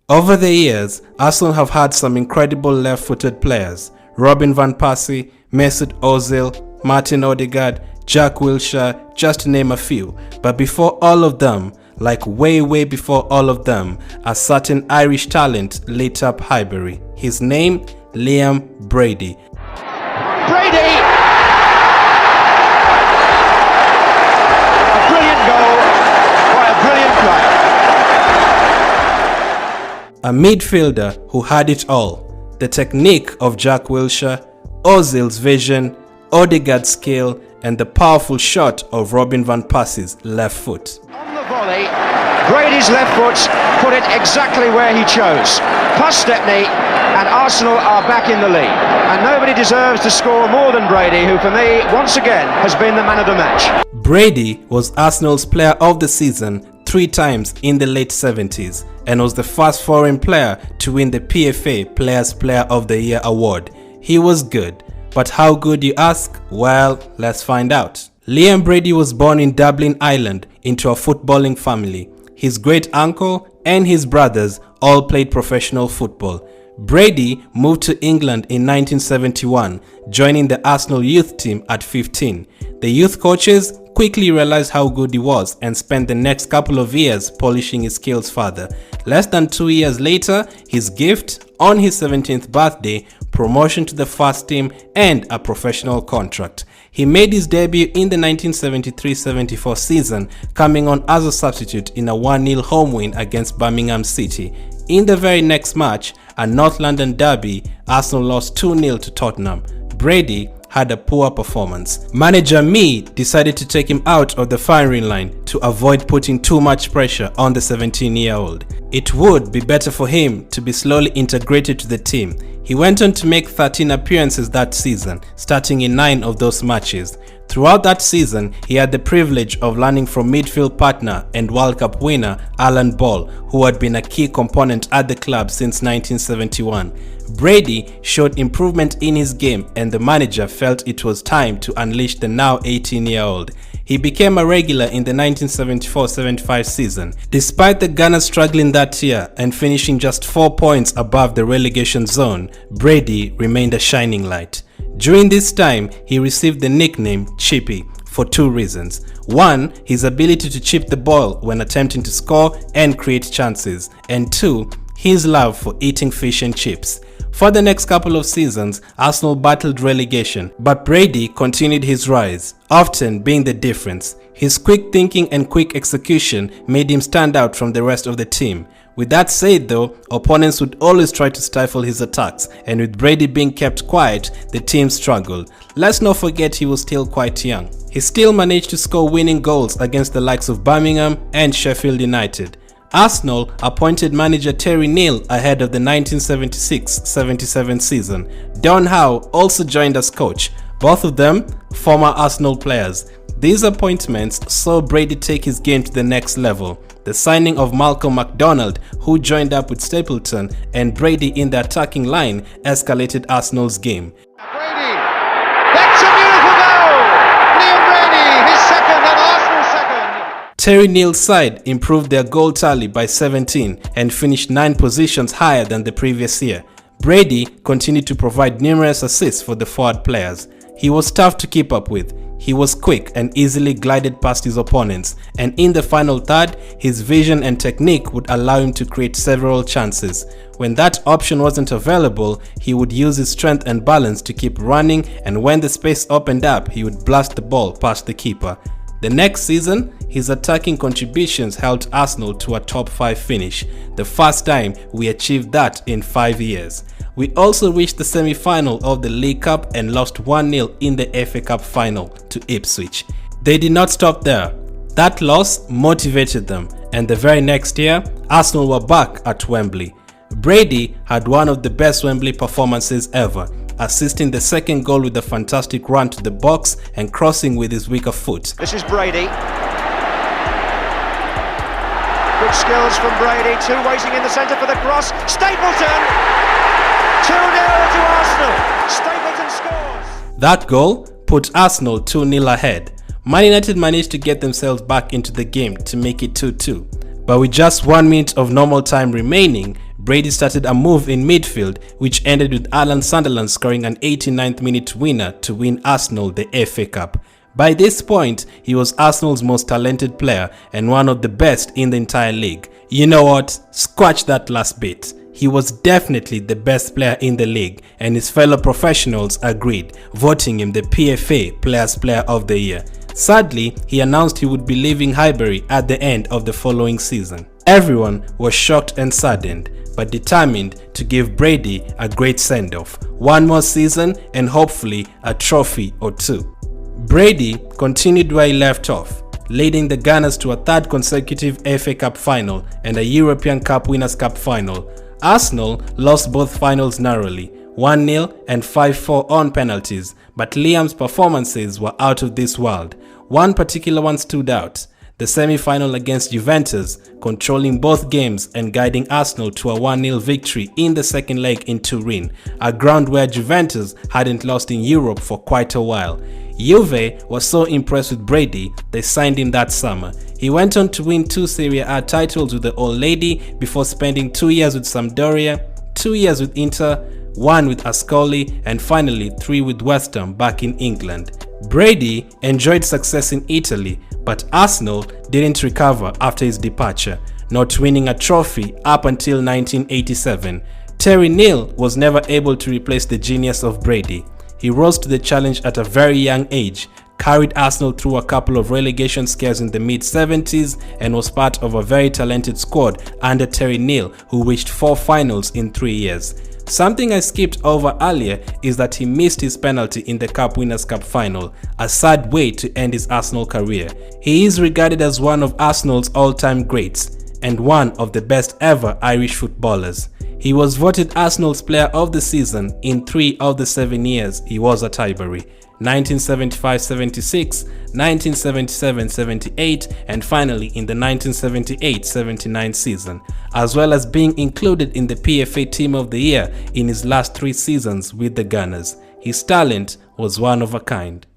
Over the years, Arsenal have had some incredible left-footed players: Robin van Persie, Mesut Ozil, Martin Odegaard, Jack Wilshere, just to name a few. But before all of them, like way before all of them, a certain Irish talent lit up Highbury. His name, Liam Brady. Brady! A brilliant goal by a brilliant player. A midfielder who had it all: the technique of Jack Wilshere, Ozil's vision, Odegaard's skill, and the powerful shot of Robin van Persie's left foot. On the volley, Brady's left foot put it exactly where he chose. Past Stepney, and Arsenal are back in the lead. And nobody deserves to score more than Brady, who for me, once again, has been the man of the match. Brady was Arsenal's player of the season 3 times in the late 70s and was the first foreign player to win the PFA Players Player of the Year award. He was good. But how good, you ask? Well, let's find out. Liam Brady was born in Dublin, Ireland, into a footballing family. His great uncle and his brothers all played professional football. Brady moved to England in 1971, joining the Arsenal youth team at 15. The youth coaches quickly realized how good he was and spent the next couple of years polishing his skills further. Less than 2 years later, his gift: on his 17th birthday, promotion to the first team and a professional contract. He made his debut in the 1973-74 season, coming on as a substitute in a 1-0 home win against Birmingham City. In the very next match, a North London derby, Arsenal lost 2-0 to Tottenham. Brady had a poor performance. Manager Mee decided to take him out of the firing line to avoid putting too much pressure on the 17-year-old. It would be better for him to be slowly integrated to the team. He went on to make 13 appearances that season, starting in 9 of those matches. Throughout that season, he had the privilege of learning from midfield partner and World Cup winner Alan Ball, who had been a key component at the club since 1971. Brady showed improvement in his game, and the manager felt it was time to unleash the now 18-year-old. He became a regular in the 1974-75 season. Despite the Gunners struggling that year and finishing just 4 points above the relegation zone, Brady remained a shining light. During this time, he received the nickname Chippy for 2 reasons. 1, his ability to chip the ball when attempting to score and create chances, and 2, his love for eating fish and chips. For the next couple of seasons, Arsenal battled relegation, but Brady continued his rise, often being the difference. His quick thinking and quick execution made him stand out from the rest of the team. With that said though, opponents would always try to stifle his attacks, and with Brady being kept quiet, the team struggled. Let's not forget he was still quite young. He still managed to score winning goals against the likes of Birmingham and Sheffield United. Arsenal appointed manager Terry Neal ahead of the 1976-77 season. Don Howe also joined as coach, both of them former Arsenal players. These appointments saw Brady take his game to the next level. The signing of Malcolm MacDonald, who joined up with Stapleton, and Brady in the attacking line escalated Arsenal's game. Brady, that's a beautiful goal! Liam Brady, his second and Arsenal's second. Terry Neal's side improved their goal tally by 17 and finished 9 positions higher than the previous year. Brady continued to provide numerous assists for the forward players. He was tough to keep up with. He was quick and easily glided past his opponents, and in the final third, his vision and technique would allow him to create several chances. When that option wasn't available, he would use his strength and balance to keep running, and when the space opened up, he would blast the ball past the keeper. The next season, his attacking contributions helped Arsenal to a top 5 finish, the first time we achieved that in 5 years. We also reached the semi-final of the League Cup and lost 1-0 in the FA Cup final to Ipswich. They did not stop there. That loss motivated them, and the very next year, Arsenal were back at Wembley. Brady had one of the best Wembley performances ever, assisting the second goal with a fantastic run to the box and crossing with his weaker foot. This is Brady. Good skills from Brady, 2 waiting in the centre for the cross. Stapleton! 2-0 to Arsenal. Stapleton scores. That goal put Arsenal 2-0 ahead. Man United managed to get themselves back into the game to make it 2-2. But with just 1 minute of normal time remaining, Brady started a move in midfield which ended with Alan Sunderland scoring an 89th minute winner to win Arsenal the FA Cup. By this point, he was Arsenal's most talented player and one of the best in the entire league. You know what? Scratch that last bit. He was definitely the best player in the league, and his fellow professionals agreed, voting him the PFA Players Player of the Year. Sadly, he announced he would be leaving Highbury at the end of the following season. Everyone was shocked and saddened, but determined to give Brady a great send-off, one more season and hopefully a trophy or two. Brady continued where he left off, leading the Gunners to a third consecutive FA Cup final and a European Cup Winners' Cup final. Arsenal lost both finals narrowly, 1-0 and 5-4 on penalties, but Liam's performances were out of this world. One particular one stood out: the semi-final against Juventus, controlling both games and guiding Arsenal to a 1-0 victory in the second leg in Turin, a ground where Juventus hadn't lost in Europe for quite a while. Juve was so impressed with Brady, they signed him that summer. He went on to win 2 Serie A titles with the Old Lady before spending 2 years with Sampdoria, 2 years with Inter, 1 with Ascoli, and finally 3 with West Ham back in England. Brady enjoyed success in Italy, but Arsenal didn't recover after his departure, not winning a trophy up until 1987. Terry Neal was never able to replace the genius of Brady. He rose to the challenge at a very young age, carried Arsenal through a couple of relegation scares in the mid-70s, and was part of a very talented squad under Terry Neal, who reached 4 finals in 3 years. Something I skipped over earlier is that he missed his penalty in the Cup Winners' Cup final, a sad way to end his Arsenal career. He is regarded as one of Arsenal's all-time greats and one of the best ever Irish footballers. He was voted Arsenal's Player of the Season in 3 of the 7 years he was at Highbury: 1975-76, 1977-78, and finally in the 1978-79 season, as well as being included in the PFA Team of the Year in his last 3 seasons with the Gunners. His talent was one of a kind.